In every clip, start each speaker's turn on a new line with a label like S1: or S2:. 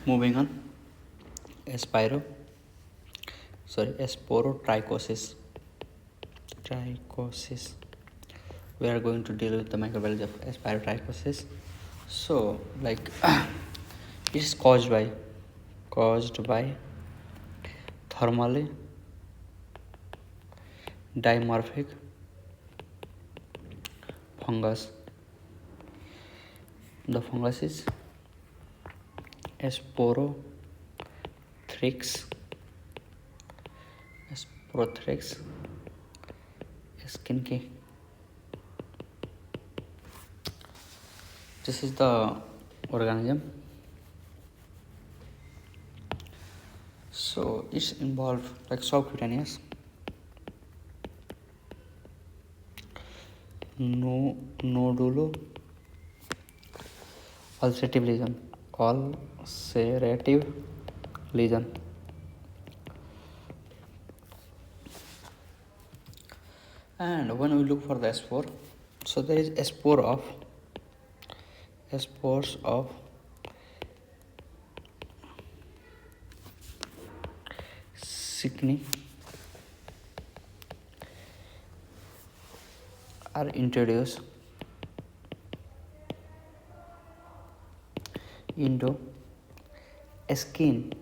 S1: Moving on, sporotrichosis. We are going to deal with the microbiology of sporotrichosis. So, it's caused by thermally dimorphic fungus. The fungus is Sporothrix skinke. This is the organism. So it's involved subcutaneous, nodulo ulcerative lesion. And when we look for the spore, so there is a spores of Sickney are introduced into skin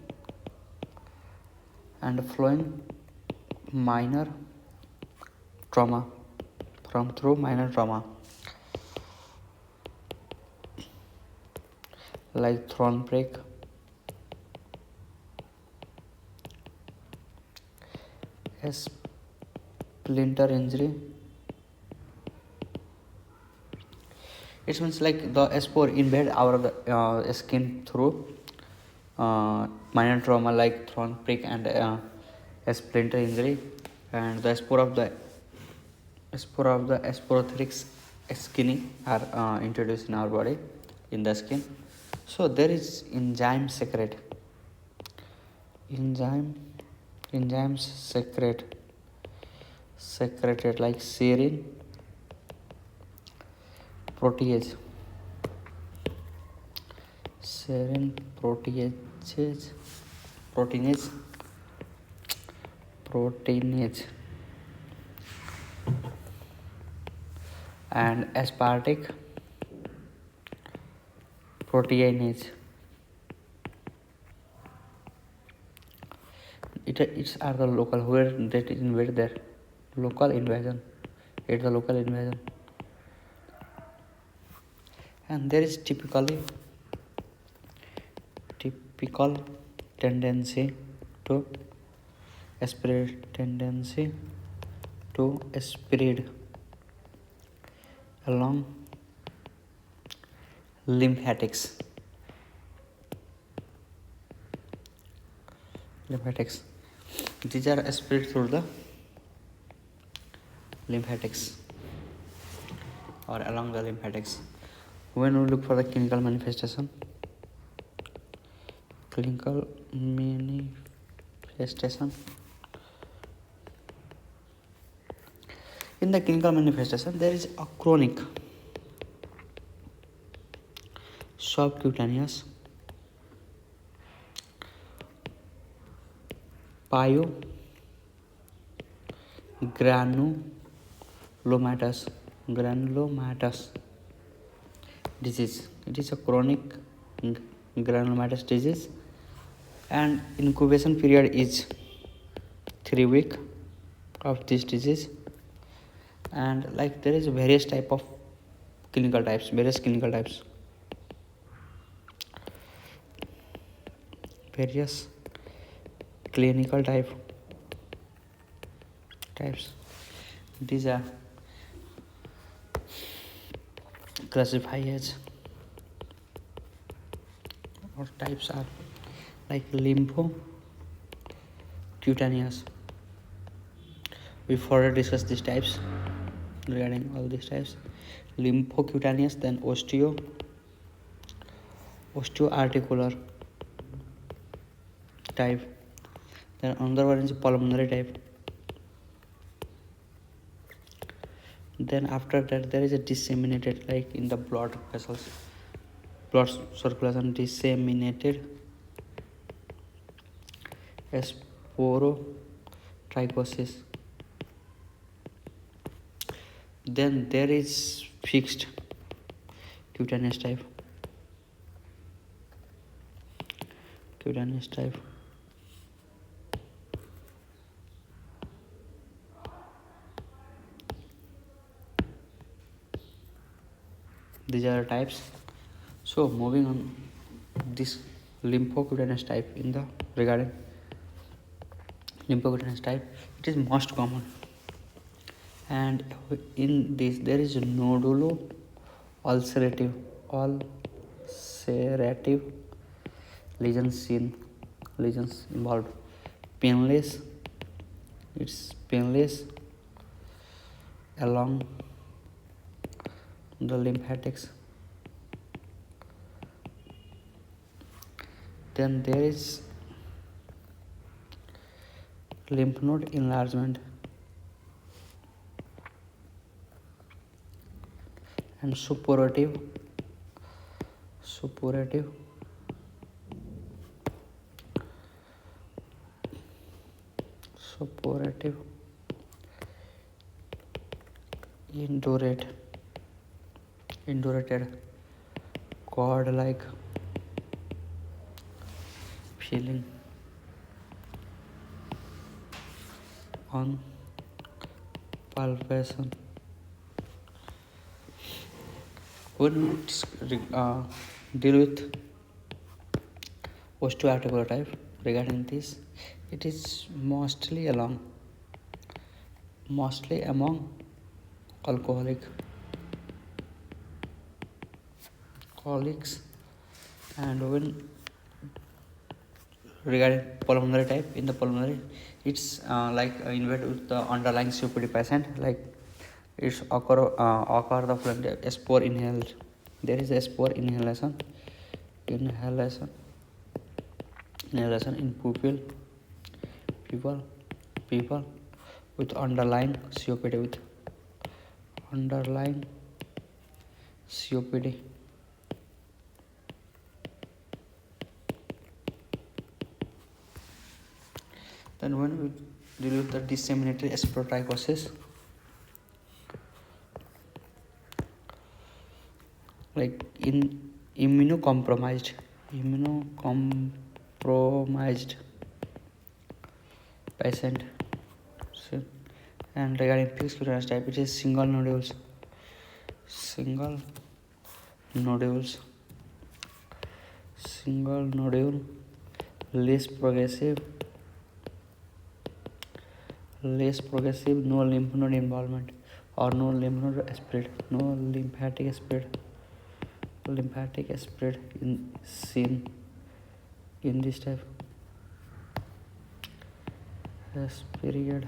S1: and flowing minor trauma like thorn break, splinter injury. It means like the spore invade our skin through minor trauma like thorn prick and a splinter injury, and the spore of the Sporothrix skinny are introduced in our body in the skin. So there is enzymes secreted like serine protease and aspartic proteinase. It's are the local where that invade there. Local invasion. It's the local invasion. And there is typical tendency to spread along lymphatics. These are spread through the lymphatics or along the lymphatics. When we look for the clinical manifestation, in the clinical manifestation there is a chronic subcutaneous granulomatous disease. It is a chronic granulomatous disease, and incubation period is 3 weeks of this disease. And there is various clinical types. Various clinical types. These are classified as, or types are like lymphocutaneous. We further discuss these types. Regarding all these types, lymphocutaneous, then osteoarticular type, then another one is pulmonary type, then after that there is a disseminated, like in the blood vessels, blood circulation, disseminated sporotrichosis. Then there is fixed cutaneous type. Cutaneous type. These are types. So moving on, this lymphocutaneous type in the regarding lymphocutaneous type, it is most common, and in this there is nodulo ulcerative lesions involved, painless, it's painless along the lymphatics. Then there is lymph node enlargement and suppurative indurated cord like feeling on palpation. When we deal with osteoarticular type, regarding this, it is mostly among alcoholics, and when regarding pulmonary type, in the pulmonary, it's invaded with the underlying COPD patient, like it's occur the following spore inhaled. There is a spore inhalation in people with underlying COPD Then when we deal with the disseminated sporotrichosis, like in immunocompromised patient. So, and regarding fixed cutaneous type, it is single nodule, less progressive, no lymph node involvement or no lymph node spread, no lymphatic spread seen in this type. Period.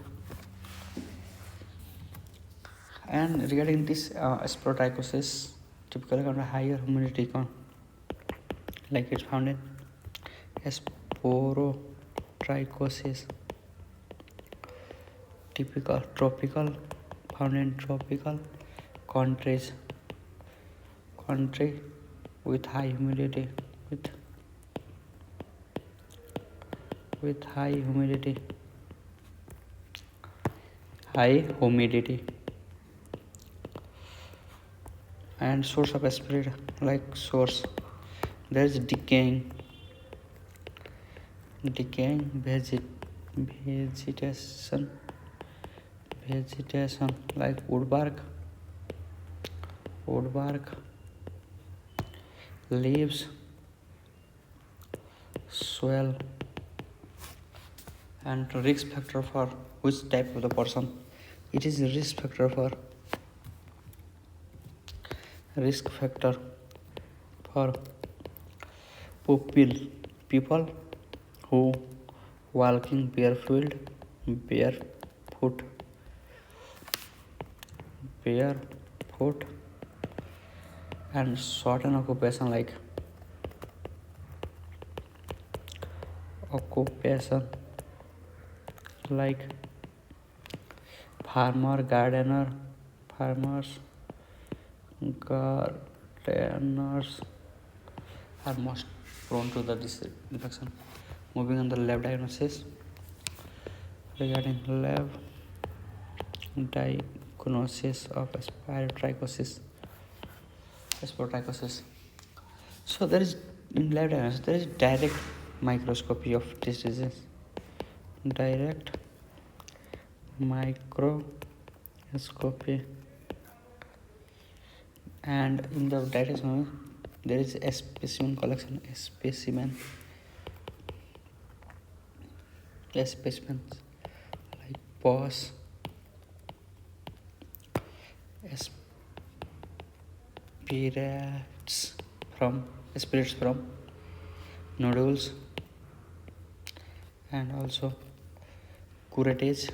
S1: And regarding this sporotrichosis, typically on a higher humidity like it's found in sporotrichosis, found in tropical countries with high humidity, and source of spread, like source, there is decaying vegetation like woodbark, leaves, soil. And risk factor for which type of the person, it is risk factor for people who walking barefoot and certain occupation like farmers, gardeners are most prone to the this infection. Moving on the lab diagnosis. Regarding lab diagnosis of sporotrichosis. So there is in lab diagnosis there is direct microscopy of diseases. Direct microscopy, and in the direct there is a specimen collection. Specimens like pus, spirits from nodules, and also curettage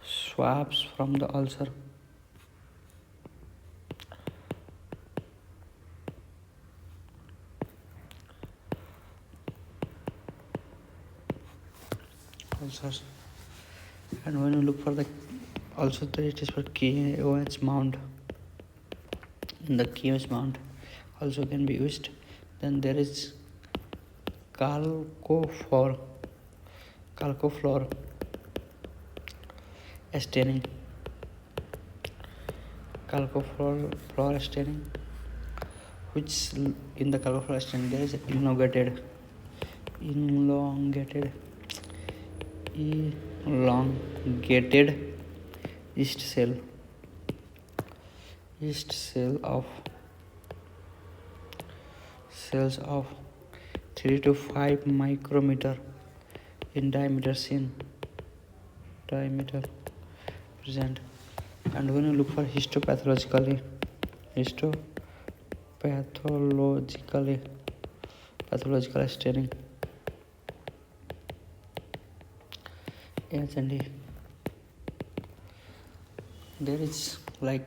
S1: swabs from the ulcer, ulcers. And when you look for the also there it is for KOH mount. The KOH mount also can be used. Then there is calcofloor staining. Calcofloor staining, which in the calcofloor staining there is elongated yeast cells of 3 to 5 micrometer in diameter present. And when you look for histopathologically pathological staining, H&E, there is like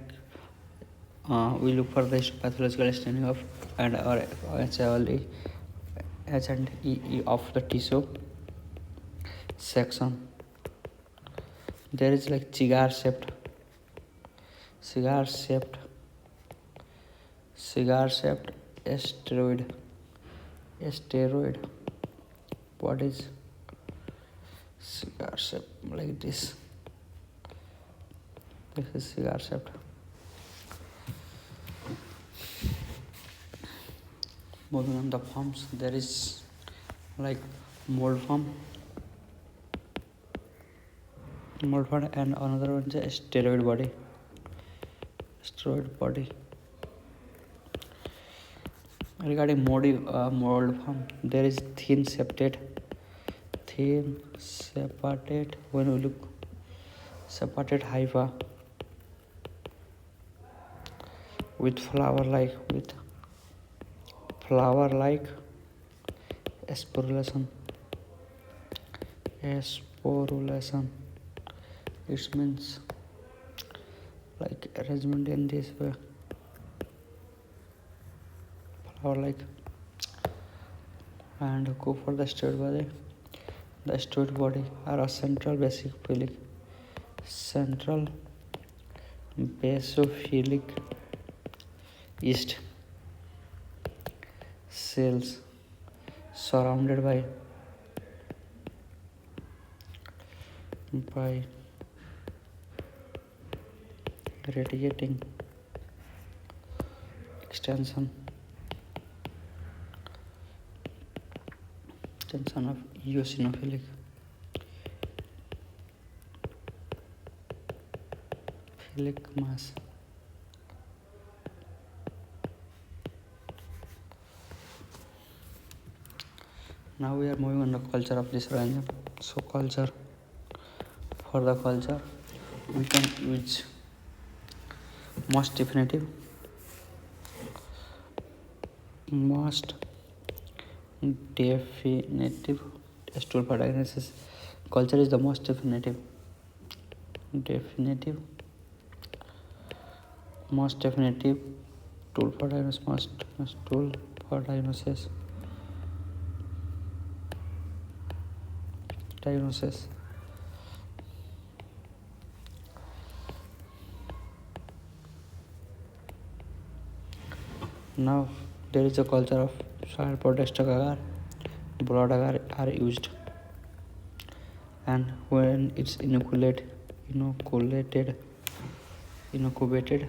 S1: we look for the pathological staining of and or H&E of the tissue section. There is like cigar shaped asteroid bodies, cigar shape like this. This is cigar shaped. Moving on the forms, there is like mold form, and another one is asteroid body. Regarding mold form, there is thin septate. When we look separated hypha with flower like sporulation. It means like arrangement in this way, flower like. And go for the steroid body. The steroid body are a central basophilic yeast cells surrounded by radiating extension of eosinophilic mass. Now we are moving on the culture of this organism. So for the culture we can use most definitive stool for diagnosis. Culture is the most definitive tool for diagnosis. Now there is a culture of soil protest agar, blood agar are used, and when it's inoculated, incubate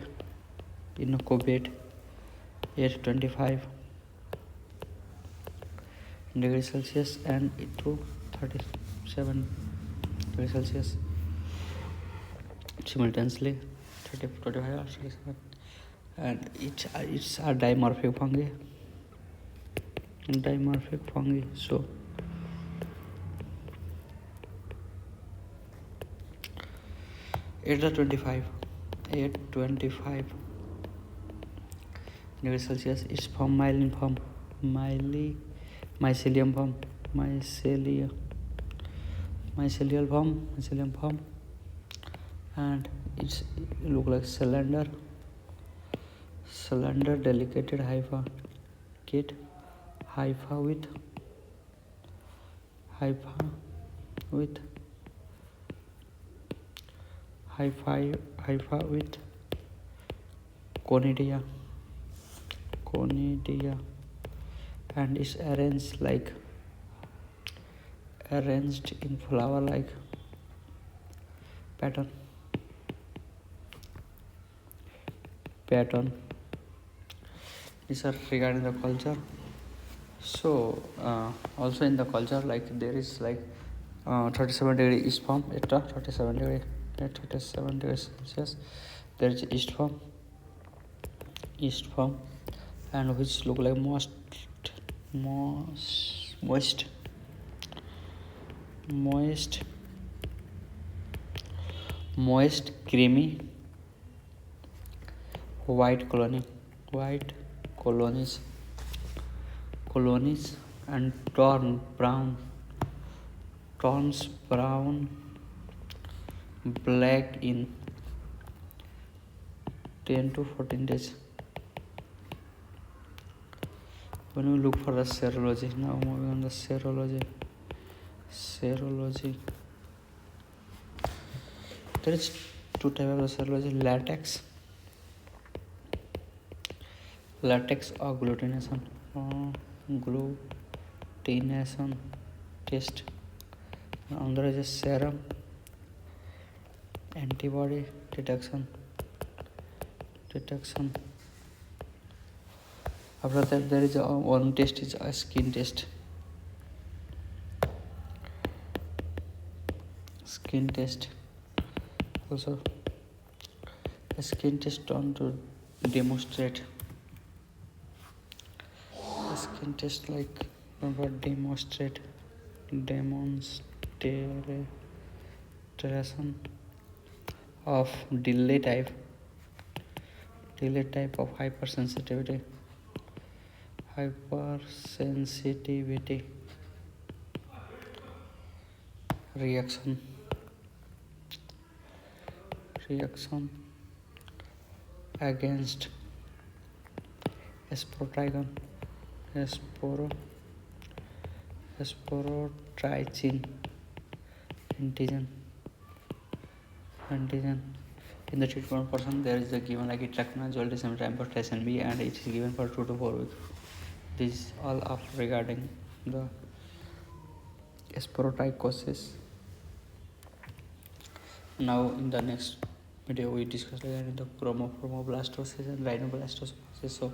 S1: at 25 degrees Celsius and it to 37 degrees Celsius simultaneously, 25 or 37, and it's a dimorphic fungi. So at 25 degrees Celsius, it's from mycelium form, and it look like cylinder delicated hypha with conidia, and is arranged in flower like pattern. These are regarding the culture. So also in the culture, like there is like 37 degree east form at 37 degrees Celsius. There is east form, and which look like moist creamy white colonies and turns brown black in 10 to 14 days. When we look for the serology, now moving on the serology, there is two types of serology: latex or glutination test. Another is a serum antibody detection. After that, there is one test is a skin test. Also, a skin test on to demonstrate. A skin test like demonstration of delay type of hypersensitivity reaction against sporotrichine antigen. In the treatment person, there is a given like itraconazole time for SNB, and it is given for 2 to 4 weeks. This all are regarding the sporotrichosis. Now in the next video we discuss regarding the chromoblastosis and rhinoblastosis. So